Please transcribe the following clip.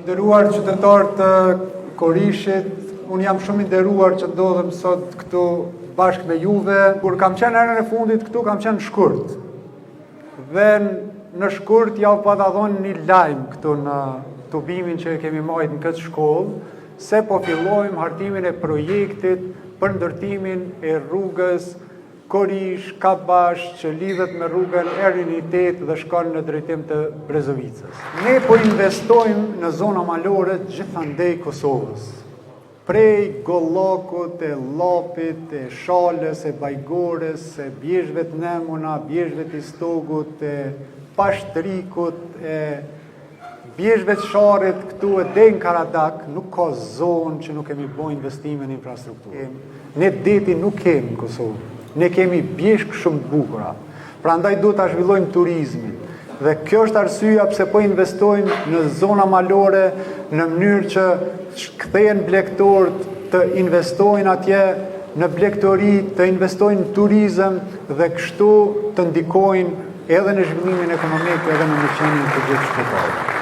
Nderuar qytetarë të Korishit, unë jam shumë i nderuar që ndodhem sot këtu bashkë me juve. Kur kam qenë herën e fundit këtu, kam qenë shkurt. Dhe në shkurt ja u pata dhonë një lajmë këtu në tubimin që kemi marrë në këtë shkollë, se po fillojmë hartimin e projektit për ndërtimin e rrugës Korish, Kabash, që lidhet me rrugën Erinitet dhe shkon në drejtim të Brezovicës. Ne po investojmë në zona malore gjithandej Kosovës. Prej Gollokut, e Llapit, e Shalës, e Bajgores, e Bjeshve të Nemuna, Bjeshve të Istogut, e Pashtrikut, e Bjeshve të Sharit, këtu e deri në Karadak, nuk ka zonë që nuk kemi bërë investime në infrastrukturë. Ne deti nuk kemi në Kosovë. Ne kemi bjeshk shumë të bukura. Prandaj duhet ta zhvillojmë turizmin. Dhe kjo është arsyeja pse po investojmë në zona malore në mënyrë që kthehen blegtorët të investojnë atje në blegtori, të investojnë në turizëm dhe kështu të ndikojnë edhe në zhvillimin ekonomik edhe në mirëqenien e të gjithë qytetarëve.